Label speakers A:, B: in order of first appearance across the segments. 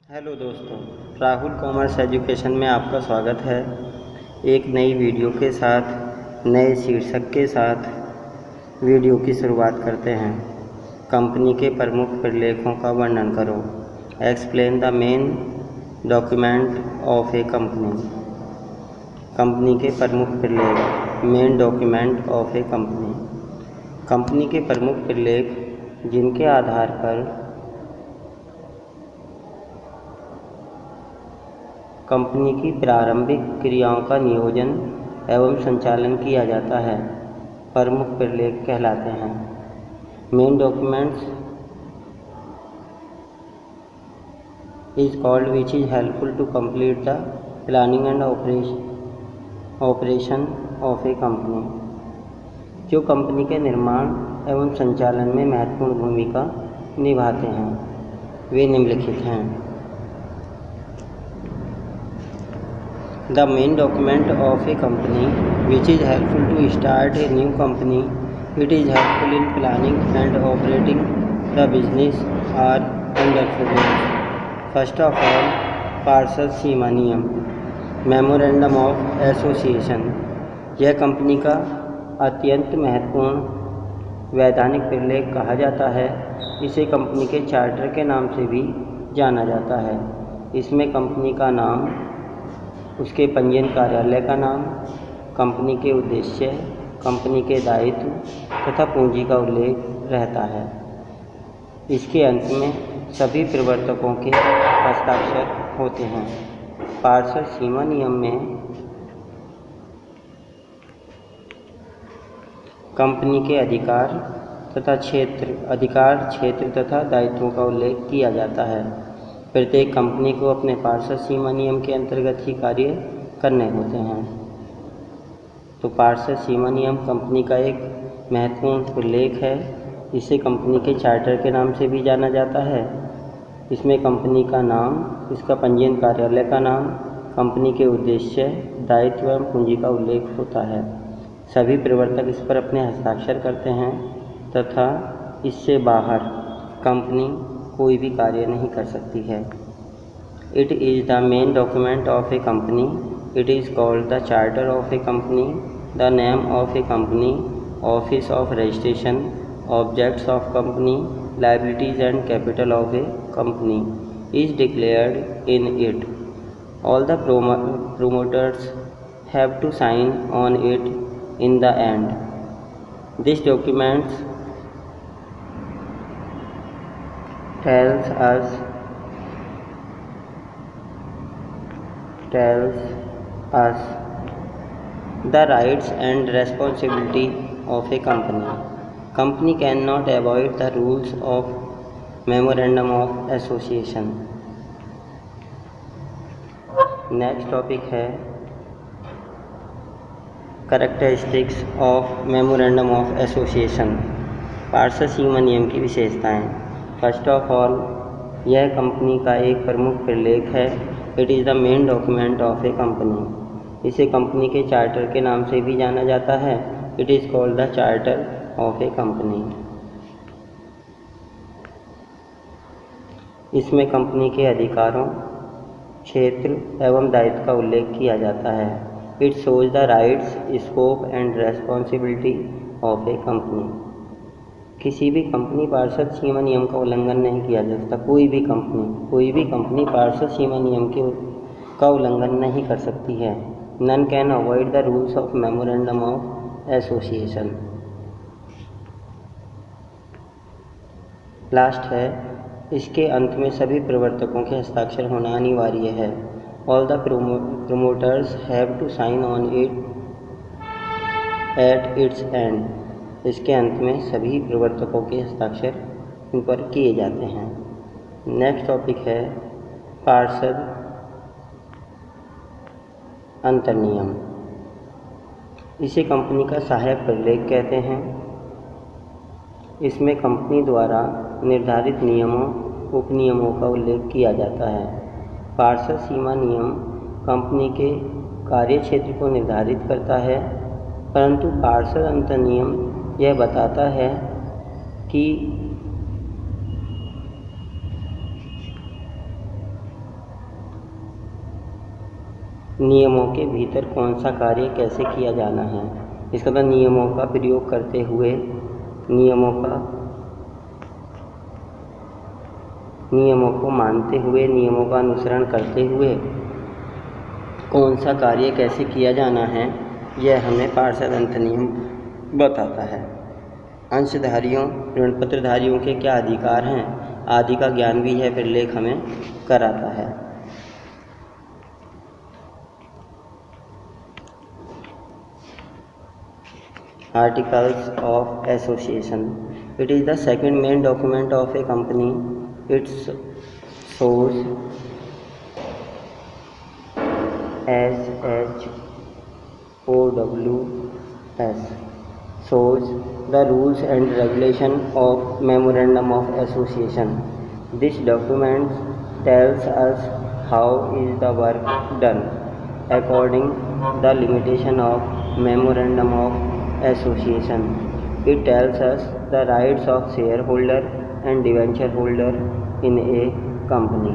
A: Hello दोस्तों, Rahul commerce education में आपका स्वागत है। एक नई वीडियो के साथ नए शीर्षक के साथ वीडियो की शुरुआत करते हैं। कंपनी के प्रमुख प्रलेखों का वर्णन करो। Explain the main document of a company. Company के प्रमुख प्रलेख, main document of a company. Company के प्रमुख प्रलेख जिनके आधार पर कंपनी की प्रारंभिक क्रियाओं का नियोजन एवं संचालन किया जाता है, प्रमुख प्रलेख कहलाते हैं। Main documents is called which is helpful to complete the planning and operation of a company. जो कंपनी के निर्माण एवं संचालन में महत्वपूर्ण भूमिका निभाते हैं वे निम्नलिखित हैं। The main document of a company which is helpful to start a new company. It is helpful in planning and operating the business are under progress. First of all, पार्षद सीमा नियम, मेमोरेंडम ऑफ एसोसिएशन। यह company का अत्यंत महत्वपूर्ण वैधानिक प्रलेख कहा जाता है। इसे कंपनी के चार्टर के नाम से भी जाना जाता है। इसमें कंपनी का नाम, उसके पंजीयन कार्यालय का नाम, कंपनी के उद्देश्य, कंपनी के दायित्व तथा पूंजी का उल्लेख रहता है। इसके अंत में सभी प्रवर्तकों के हस्ताक्षर होते हैं। पार्षद सीमा नियम में कंपनी के अधिकार क्षेत्र तथा दायित्वों का उल्लेख किया जाता है। प्रत्येक कंपनी को अपने पार्षद सीमा नियम के अंतर्गत ही कार्य करने होते हैं। तो पार्षद सीमा नियम कंपनी का एक महत्वपूर्ण प्रलेख है। इसे कंपनी के चार्टर के नाम से भी जाना जाता है। इसमें कंपनी का नाम, इसका पंजीयन कार्यालय का नाम, कंपनी के उद्देश्य, दायित्व एवं पूंजी का उल्लेख होता है। सभी प्रवर्तक इस पर अपने हस्ताक्षर करते हैं तथा इससे बाहर कंपनी कोई भी कार्य नहीं कर सकती है। It is the main document of a company. It is called the charter of a company, the name of a company, office of registration, objects of company, liabilities and capital of a company is declared in it. All the promoters have to sign on it in the end. This document tells us the rights and responsibility of a company. Company cannot avoid the rules of memorandum of association. Next topic है characteristics of memorandum of association. पार्षद सीमा नियम की विशेषताएं। First of all, यह company का एक प्रमुख प्रलेख है। It is the main document of a company. इसे कंपनी के चार्टर के नाम से भी जाना जाता है। It is called the charter of a company. इसमें कंपनी के अधिकारों, क्षेत्र एवं दायित्व का उल्लेख किया जाता है। It shows the rights, scope and responsibility of a company. किसी भी कंपनी पार्षद सीमा नियम का उल्लंघन नहीं किया जा सकता। कोई भी कंपनी पार्षद सीमा नियम का उल्लंघन नहीं कर सकती है। None can avoid the rules of memorandum of association. Last है, इसके अंत में सभी प्रवर्तकों के हस्ताक्षर होना अनिवार्य है। All the promoters have to sign on it at its end. इसके अंत में सभी प्रवर्तकों के हस्ताक्षर इन पर किए जाते हैं। नेक्स्ट टॉपिक है पार्षद अंतर्नियम। इसे कंपनी का सहायक प्रलेख कहते हैं। इसमें कंपनी द्वारा निर्धारित नियमों, उपनियमों का उल्लेख किया जाता है। पार्षद सीमा नियम कंपनी के कार्य क्षेत्र को निर्धारित करता है, परंतु पार्षद अंतर्नियम यह बताता है कि नियमों के भीतर कौन सा कार्य कैसे किया जाना है। इसका मतलब नियमों का प्रयोग करते हुए, नियमों को मानते हुए, नियमों का अनुसरण करते हुए कौन सा कार्य कैसे किया जाना है, यह हमें पार्षद अंत नियम बताता है। अंशधारियों ऋण पत्रधारियों के क्या अधिकार हैं आदि का ज्ञान भी यह प्रलेख हमें कराता है। Articles of Association. It is the second main document of a company. It shows shows the rules and regulation of Memorandum of Association. This document tells us how is the work done according the limitation of Memorandum of Association. It tells us the rights of shareholder and debenture holder in a company.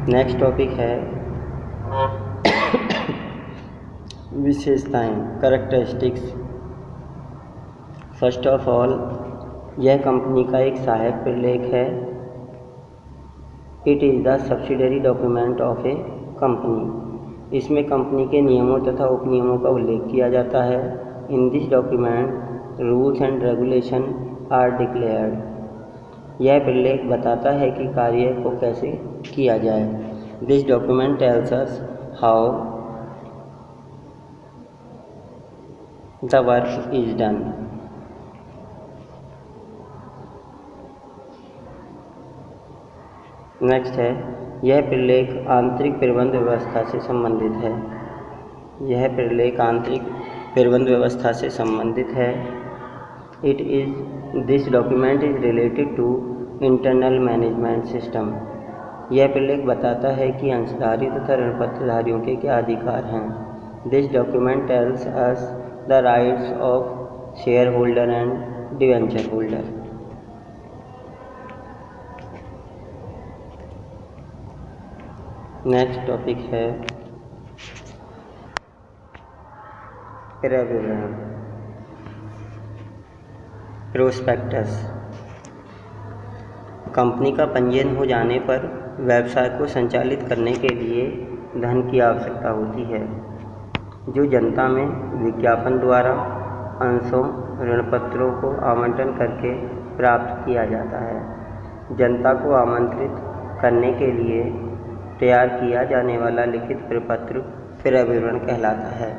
A: Next topic है विशेषताएं, characteristics. First of all, यह company का एक सहायक प्रलेख है। It is the subsidiary document of a company. इसमें company के नियमों तथा उपनियमों का उल्लेख किया जाता है। In this document rules and regulation are declared. यह प्रलेख बताता है कि कार्य को कैसे किया जाए। This document tells us how the work is done. Next है, यह प्रलेख आंतरिक प्रबंध व्यवस्था से संबंधित है। यह प्रलेख आंतरिक प्रबंध व्यवस्था से संबंधित है। This document is related to internal management system. यह प्रलेख बताता है कि अंशधारी तथा ऋण पत्रधारियों के क्या अधिकार हैं। This document tells us the rights of share holder and debenture holder. Next topic है क्रय विवरण, प्रोस्पेक्टस। कंपनी का पंजीयन हो जाने पर व्यवसाय को संचालित करने के लिए धन की आवश्यकता होती है, जो जनता में विज्ञापन द्वारा अंशों ऋण पत्रों को आवंटन करके प्राप्त किया जाता है। जनता को आमंत्रित करने के लिए तैयार किया जाने वाला लिखित प्रपत्र क्रय विवरण कहलाता है।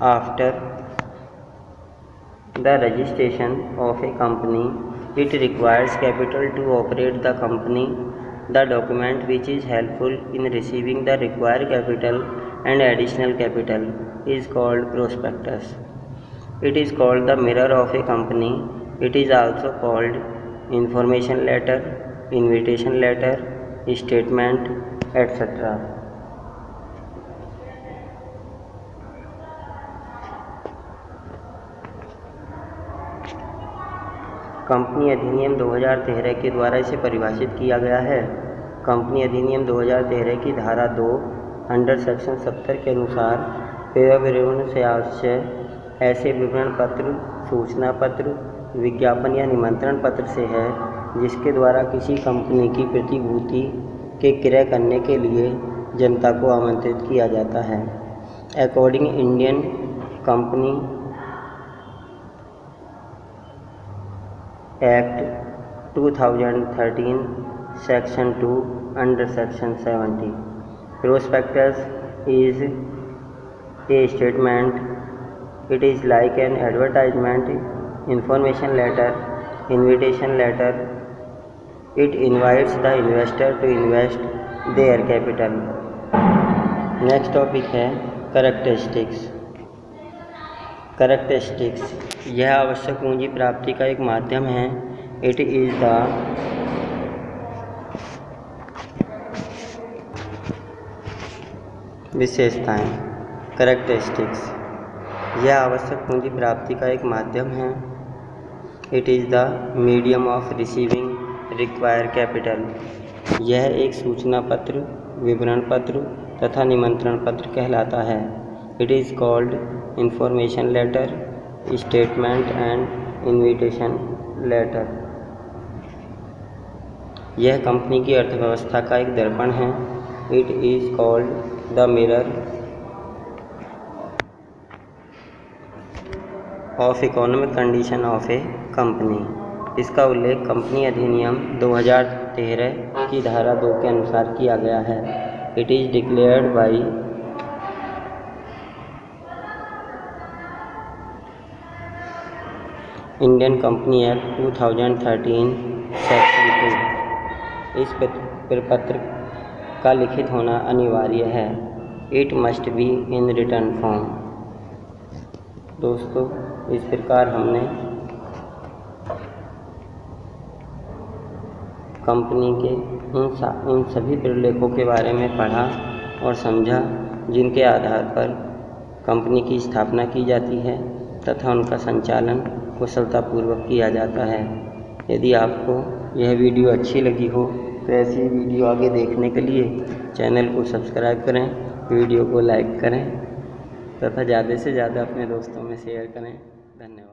A: After the registration of a company, it requires capital to operate the company. The document which is helpful in receiving the required capital and additional capital is called prospectus. It is called the mirror of a company. It is also called information letter, invitation letter, statement, etc. Company अधिनियम 2013 के द्वारा इसे परिभाषित किया गया है। Company अधिनियम 2013 की धारा 2 अंडर सेक्शन 70 के अनुसार क्रय विवरण से आवश्यक ऐसे विवरण पत्र, सूचना पत्र, विज्ञापन या निमंत्रण पत्र से है जिसके द्वारा किसी कंपनी की प्रतिभूति के क्रय करने के लिए जनता को आमंत्रित किया जाता है। According Indian company act 2013 section 2 under section 70, prospectus is a statement. It is like an advertisement, information letter, invitation letter. It invites the investor to invest their capital. Next topic है कैरेक्टरिस्टिक्स। कैरेक्टरिस्टिक्स यह आवश्यक पूंजी प्राप्ति का एक माध्यम है। It is the विशेषताएं। कैरेक्टरिस्टिक्स यह आवश्यक पूंजी प्राप्ति का एक माध्यम है। It is the medium of receiving require capital. यह एक सूचना पत्र, विवरण पत्र तथा निमंत्रण पत्र कहलाता है। It is called information letter, statement and invitation letter. यह कंपनी की अर्थव्यवस्था का एक दर्पण है। It is called the mirror of economic condition of a company. इसका उल्लेख कंपनी अधिनियम 2013 की धारा 2 के अनुसार किया गया है। It is declared by Indian company act 2013 section 2। इस प्रपत्र का लिखित होना अनिवार्य है। It must be in written form. दोस्तों, इस प्रकार हमने कंपनी के इन सभी प्रलेखों के बारे में पढ़ा और समझा, जिनके आधार पर कंपनी की स्थापना की जाती है तथा उनका संचालन कुशलतापूर्वक किया जाता है। यदि आपको यह वीडियो अच्छी लगी हो तो ऐसी वीडियो आगे देखने के लिए चैनल को सब्सक्राइब करें, वीडियो को लाइक करें तथा ज़्यादा से ज़्यादा अपने दोस्तों में शेयर करें। धन्यवाद।